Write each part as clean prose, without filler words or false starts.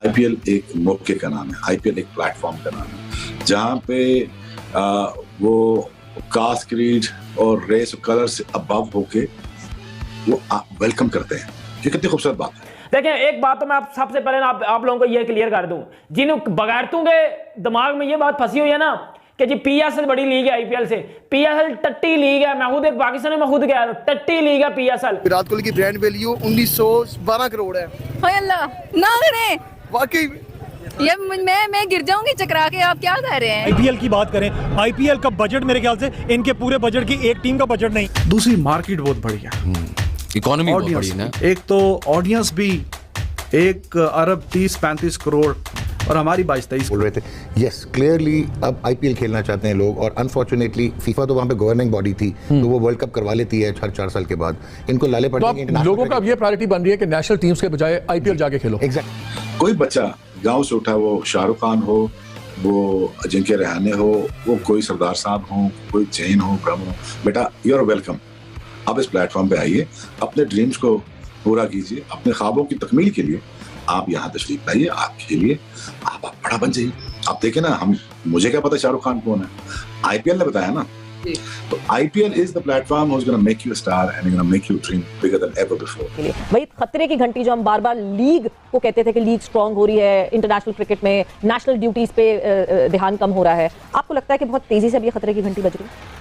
IPL एक मौके का नाम है, आईपीएल एक प्लेटफॉर्म का नाम है, जहाँ पे वो कास्ट, क्रीड और रेस और कलर से अबव होके वो वेलकम करते हैं। ये कितनी खूबसूरत बात है। देखिए, एक बात तो मैं सबसे पहले आप लोगों को ये क्लियर कर दूं, जिन बगैरतों के दिमाग में ये बात फंसी हुई है ना कि जी पीएसएल बड़ी लीग है आईपीएल से, पीएसएल टट्टी लीग है। मैं खुद एक पाकिस्तान में खुद कह रहा हूं, टट्टी लीग है पीएसएल। विराट कोहली की ब्रांड वैल्यू 1912 करोड़ है। हाय अल्लाह, ना करें वाकई ये मैं गिर जाऊंगी चकरा के। आप क्या कह रहे हैं? आईपीएल की बात करें, आईपीएल का बजट मेरे ख्याल से इनके पूरे बजट की एक टीम का बजट नहीं। दूसरी मार्केट बहुत बढ़िया, इकोनॉमी बहुत बड़ी है ना। एक तो ऑडियंस भी 1 अरब 30-35 करोड़ और हमारी 22-23 बोल रहे थे। यस, क्लियरली अब आईपीएल खेलना चाहते हैं लोग, और अनफॉर्चुनेटली फीफा तो वहाँ पे गवर्निंग बॉडी थी तो वो वर्ल्ड कप करवा लेती है हर 4 साल के बाद। इनको लाले पड़ेंगे। तो लोगों का अब ये प्रायोरिटी बन रही है कि नेशनल टीम्स के बजाय आईपीएल जाके खेलो। एग्जैक्ट। कोई बच्चा गांव से उठा, वो शाहरुख खान हो, वो अजिंक्य रहाणे हो, वो कोई सरदार साहब हो, कोई जैन हो, ब्रह्म हो, बेटा यू आर वेलकम। आप इस प्लेटफॉर्म पे आइए, अपने ड्रीम्स को पूरा कीजिए, अपने ख्वाबों की तकमील के लिए आप यहाँ तशरीफ लाइए, आप खेलिए, आप बड़ा बन जाइए। आप देखें ना, मुझे क्या पता शाहरुख खान कौन है, आईपीएल ने बताया ना। तो IPL is the platform which is gonna make you a star and gonna make you dream bigger than ever before. वही खतरे की घंटी जो हम बार-बार लीग को कहते थे कि लीग स्ट्रांग हो रही है, इंटरनेशनल क्रिकेट में नेशनल ड्यूटीज पे ध्यान कम हो रहा है, आपको लगता है कि बहुत तेजी से अब ये खतरे की घंटी बज रही है?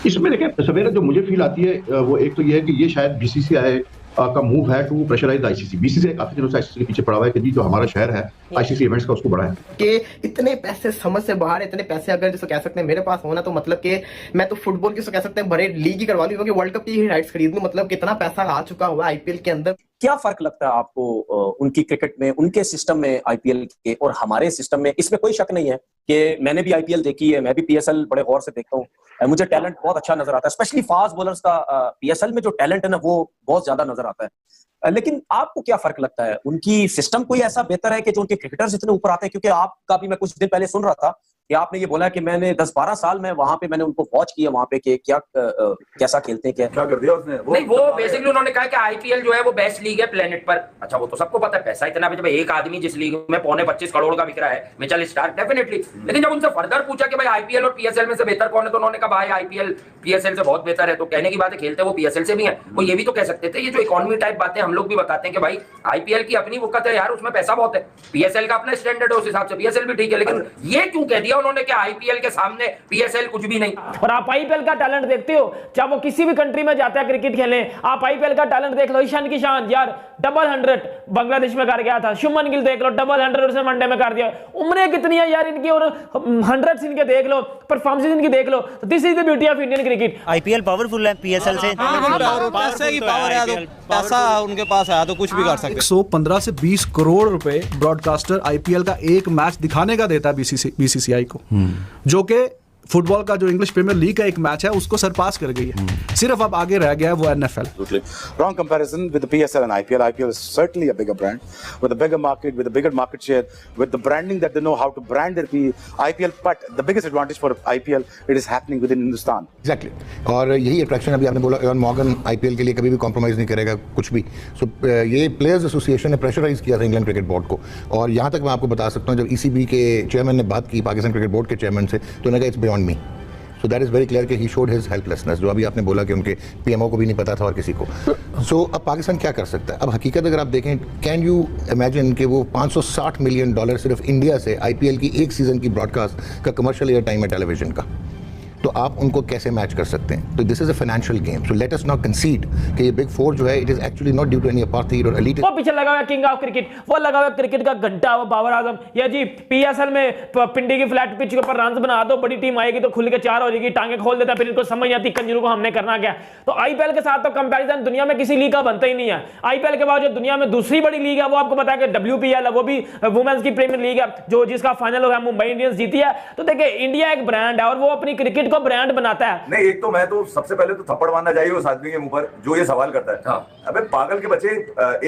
इसमें देखिए सवेरा जो मुझे फील आती है वो एक तो ये है कि ये शायद बीसीसीआई का मूव है टू प्रेशराइज आईसीसी। बीसीसीआई काफी दिनों से आईसीसी के पीछे पड़ा हुआ है कि जी जो हमारा शहर है आईसीसी इवेंट्स का उसको बढ़ाएं। कि इतने पैसे समझ से बाहर, इतने पैसे अगर जिसको कह सकते हैं मेरे पास होना, तो मतलब कि मैं तो फुटबॉल की कह सकते हैं बड़े लीग ही करवा लूं, क्योंकि वर्ल्ड कप की ही राइट्स खरीद लूं। मतलब कितना पैसा आ चुका हुआ आईपीएल के अंदर। क्या फर्क लगता है आपको उनकी क्रिकेट में, उनके सिस्टम में आईपीएल के और हमारे सिस्टम में? इसमें कोई शक नहीं है कि मैंने भी आईपीएल देखी है, मैं भी पीएसएल बड़े गौर से देखता हूँ, मुझे टैलेंट बहुत अच्छा नजर आता है, स्पेशली फास्ट बॉलर्स का पीएसएल में जो टैलेंट है ना वो बहुत ज्यादा नजर आता है। लेकिन आपको क्या फर्क लगता है, उनकी सिस्टम कोई ऐसा बेहतर है कि जो उनके क्रिकेटर्स इतने ऊपर आते हैं? क्योंकि आपका भी मैं कुछ दिन पहले सुन रहा था कि आपने ये बोला कि मैंने 10-12 साल में वहां पे मैंने उनको वॉच किया वहां पे कि क्या कैसा खेलते हैं, क्या कर दिया उसने। नहीं, वो बेसिकली उन्होंने कहा कि आईपीएल जो है वो बेस्ट लीग है प्लेनेट पर। अच्छा, वो तो सबको पता है, पैसा इतना जब एक आदमी जिस लीग में 25 करोड़ का बिक रहा है, मिचेल स्टार्क डेफिनेटली। लेकिन जब उनसे फर्दर पूछा कि भाई आईपीएल और पीएसएल में से बेहतर कौन है, तो उन्होंने कहा भाई आईपीएल पीएसएल से बहुत बेहतर है। तो कहने की बात है, खेलते वो पीएसएल से भी है। वो ये भी तो कह सकते थे, ये जो इकोनॉमी टाइप बातें हम लोग भी बताते हैं कि भाई आईपीएल की अपनी वक्त है यार, उसमें पैसा बहुत है, पीएसएल का अपना स्टैंडर्ड है, उस हिसाब से पीएसएल भी ठीक है। लेकिन ये क्यों कह दिया उन्होंने कि आईपीएल के सामने पीएसएल कुछ भी नहीं? और आप आईपीएल का टैलेंट देखते हो, चाहे वो किसी भी कंट्री में जाता है क्रिकेट खेलने, आप आईपीएल का टैलेंट देख लो। ईशान किशान यार डबल 100 बांग्लादेश में कर गया था। शुभमन गिल देख लो, डबल 100 उसने वनडे में कर दिया। उम्रें कितनी है यार इनकी, और 100 इनके देख लो, परफॉर्मेंस इनकी देख लो। This is the beauty of Indian cricket. IPL powerful है पीएसएल से। पैसे की पावर है, तो पैसा उनके पास है तो कुछ भी कर सकते। 115 से 20 करोड़ रुपए ब्रॉडकास्टर आईपीएल का एक मैच दिखाने का देता है बीसीसीआई को, जो कि फुटबॉल का जो इंग्लिश प्रीमियर लीग का एक मैच है उसको सरपास कर गई है। सिर्फ अब आगे रह गया है वो NFL. Wrong comparison with the PSL and IPL. IPL is certainly a bigger brand with a bigger market, with a bigger market share, with the branding that they know how to brand their IPL. But the biggest advantage for IPL, it is happening within Hindustan. Exactly. और यही attraction अभी आपने बोला, Avon Morgan IPL के लिए कभी भी compromise नहीं करेगा कुछ भी। सो ये प्लेयर्स एसोसिएशन ने प्रेशराइज किया था इंग्लैंड क्रिकेट बोर्ड को, और यहाँ तक मैं आपको बता सकता हूँ जब ईसीबी के चेयरमैन ने बात की पाकिस्तान क्रिकेट बोर्ड के चेयरमैन से, तो उन्होंने कहा it's beyond me. So that is very clear कि ही शोड हिज हेल्पलेसनेस, जो अभी आपने बोला कि उनके पीएमओ को भी नहीं पता था और किसी को। सो अब पाकिस्तान क्या कर सकता है? अब हकीकत अगर आप देखें, कैन यू इमेजिन कि वो $560 मिलियन सिर्फ इंडिया से आईपीएल की एक सीज़न की ब्रॉडकास्ट का कमर्शियल एयर टाइम है टेलीविजन का, तो आप उनको कैसे मैच कर सकते हैं? तो this is a financial game, so let us not consider कि ये बिग फोर जो है it is actually not due to any apartheid और एलीट। वो पीछे लगा हुआ किंग ऑफ क्रिकेट, वो लगा हुआ क्रिकेट का घंटा, वो बाबर आजम। या जी पीएसएल में पिंडी की फ्लैट पिच के ऊपर रन बना दो, बड़ी टीम आएगी तो खुल के 4 हो जाएगी, टांगे खोल देता, फिर इनको समझ आती कंजरों को हमने करना क्या। तो आईपीएल के साथ तो कंपैरिजन दुनिया में किसी लीग का बनता ही नहीं है। आईपीएल के बाद जो दुनिया में दूसरी बड़ी लीग है वो आपको पता है कि डब्ल्यूपीएल है, वो भी वुमेन्स की प्रीमियर लीग है, जो जिसका फाइनल हुआ मुंबई इंडियंस जीती है। तो देखिए इंडिया एक ब्रांड है और वो अपनी क्रिकेट को ब्रांड बनाता है। नहीं, एक तो मैं तो सबसे पहले तो थप्पड़ मारना चाहिए उस आदमी के मुंह पर जो ये सवाल करता है। हाँ। अबे पागल के बच्चे,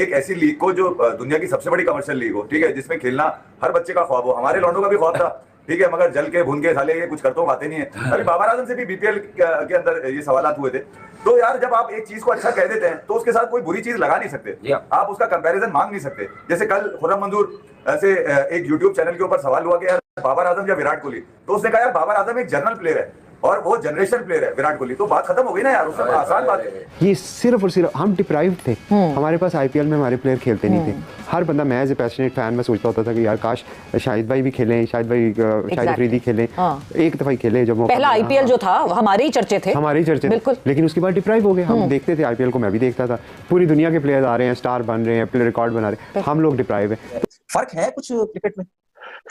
एक ऐसी लीग को जो दुनिया की सबसे बड़ी कमर्शियल लीग हो, ठीक है, जिसमें खेलना हर बच्चे का ख्वाब हो, हमारे लौंडों का भी ख्वाब था, ठीक है, मगर जल के भून के साले ये कुछ करते हो बातें नहीं है। अभी बाबर आजम से भी बीपीएल के अंदर ये सवाल हुए थे। तो यार जब आप एक चीज को अच्छा कह देते हैं तो उसके साथ कोई बुरी चीज लगा नहीं सकते, आप उसका कंपैरिजन मांग नहीं सकते। जैसे कल खुर्रम मंजूर ऐसे एक यूट्यूब चैनल के ऊपर सवाल हुआ कि यार बाबर आजम या विराट कोहली, तो उसने कहा यार बाबर आजम एक जनरल प्लेयर है और वो जनरेशन प्लेयर है विराट कोहली, तो बात खत्म हो गई ना यार, उससे आसान बात है। ये सिर्फ और सिर्फ हम डिप्राइव्ड थे, हमारे पास आईपीएल में हमारे प्लेयर खेलते नहीं थे। हर बंदा, मैं एज ए पैशनेट फैन में सोचता होता था कि यार काश शाहिद भाई भी खेलें, शाहिद अफरीदी खेलें, एक दफा ही खेले जब पहला आईपीएल जो था हमारे ही चर्चे थे, बिल्कुल। लेकिन उसके बाद डिप्राइव हो गए। हम देखते थे आईपीएल को, मैं भी देखता था, पूरी दुनिया के प्लेयर आ रहे हैं, स्टार बन रहे हैं, प्लेयर रिकॉर्ड बना रहे हैं, हम लोग डिप्राइव हैं। फर्क है कुछ क्रिकेट में?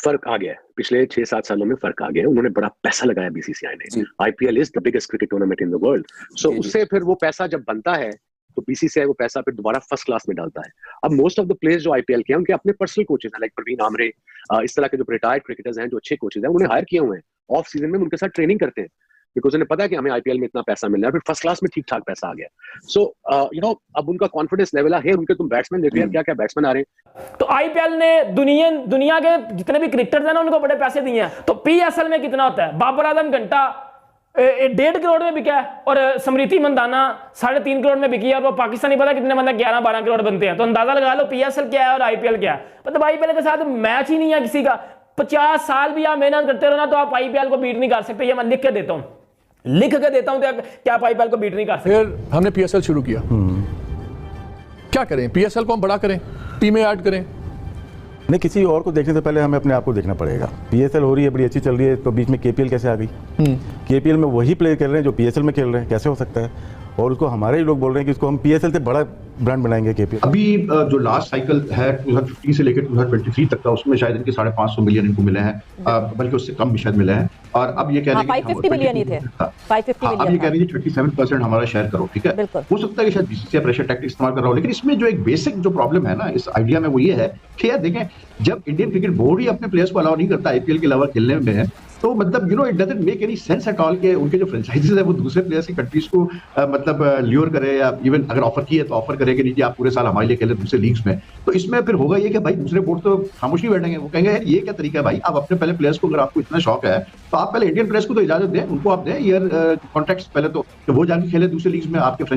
फर्क आ गया है, पिछले 6-7 सालों में फर्क आ गया है। उन्होंने बड़ा पैसा लगाया बीसीसीआई ने। IPL is the biggest cricket tournament in the world, so उससे फिर वो पैसा जब बनता है तो बीसीसीआई वो पैसा फिर दोबारा फर्स्ट क्लास में डालता है। अब मोस्ट ऑफ द प्लेयर्स जो आईपीएल के हैं उनके अपने पर्सनल कोचेस हैं, लाइक प्रवीण आमरे, इस तरह के जो रिटायर्ड क्रिकेटर्स हैं जो अच्छे कोचेस हैं, उन्हें हायर किए हुए हैं। ऑफ सीजन में उनके साथ ट्रेनिंग करते हैं बिकॉज उन्हें पता है कि हमें आईपीएल में इतना पैसा मिल रहा है, फिर फर्स्ट क्लास में ठीक ठाक पैसा आ गया। सो यू नो अब उनका कॉन्फिडेंस लेवल है। उनके तुम बैट्समैन देखो यार, क्या क्या बैट्समैन आ रहे हैं। तो आईपीएल ने दुनिया के जितने भी क्रिकेटर्स हैं ना उनको बड़े पैसे दिए हैं। तो पीएसएल में कितना होता है? बाबर आजम घंटा 1.5 करोड़ में बिका है और स्मृति मंदाना 3.5 करोड़ में बिकी है, और वो पाकिस्तानी पता कितने मतलब 11-12 करोड़ बनते हैं। तो अंदाजा लगा लो पीएसएल क्या है और आईपीएल क्या है। मतलब आईपीएल के साथ मैच ही नहीं है किसी का। 50 साल भी आप मेहनत करते रहो ना तो आप आईपीएल को बीट नहीं कर सकते। ये मैं लिख के देता हूं तो क्या आप आईपीएल को बीट नहीं कर सकते। फिर हमने पीएसएल शुरू किया, क्या करें? पीएसएल को हम बड़ा करें, टीमें ऐड करें? नहीं, किसी और को देखने से पहले हमें अपने आप को देखना पड़ेगा। पीएसएल हो रही है, बड़ी अच्छी चल रही है, तो बीच में केपीएल कैसे आ गई? केपीएल में वही प्लेयर खेल रहे हैं जो पीएसएल में खेल रहे हैं, कैसे हो सकता है? और उसको हमारे ही लोग बोल रहे हैं कि इसको हम पीएसएल से बड़ा ब्रांड बनाएंगे केपीएल। अभी जो लास्ट साइकिल है 2015 से लेकर 2023 तक का, उसमें शायद इनके 550 मिलियन इनको मिले हैं, बल्कि उससे कम भी शायद मिले हैं। और अब ये कह रहे हैं 550 मिलियन ही थे, 550 मिलियन। अब ये कह रही है 37% हमारा शेयर करो, ठीक है। हो सकता है कि शायद बीसीसीआई प्रेशर टैक्टिक इस्तेमाल कर रहा हो, लेकिन इसमें जो एक बेसिक जो प्रॉब्लम है ना इस आइडिया में, वो ये है कि यार देखें, जब इंडियन क्रिकेट बोर्ड ही अपने प्लेयर्स को अलाउ नहीं करता आईपीएल के अलावा खेलने में, तो मतलब it doesn't make any sense at all के उनके जो फ्रेंचाइजीज है वो दूसरे प्लेयर्स की कंट्रीज को मतलब ल्योर करे, या इवन अगर ऑफर किए तो ऑफर करे कि नहीं आप पूरे साल हमारे लिए खेले दूसरे लीग्स में। तो इसमें फिर होगा ये कि भाई दूसरे बोर्ड तो खामोश नहीं बैठेंगे, वो कहेंगे यार ये क्या तरीका है भाई, आप अपने पहले प्लेयर्स को, अगर आपको इतना शौक है तो आप पहले इंडियन प्लेयर्स को तो इजाजत दें, उनको आप दें ईयर कॉन्ट्रैक्ट्स पहले तो, कि वो जाके खेले दूसरे लीग्स में आपके फ्रेंचाइजी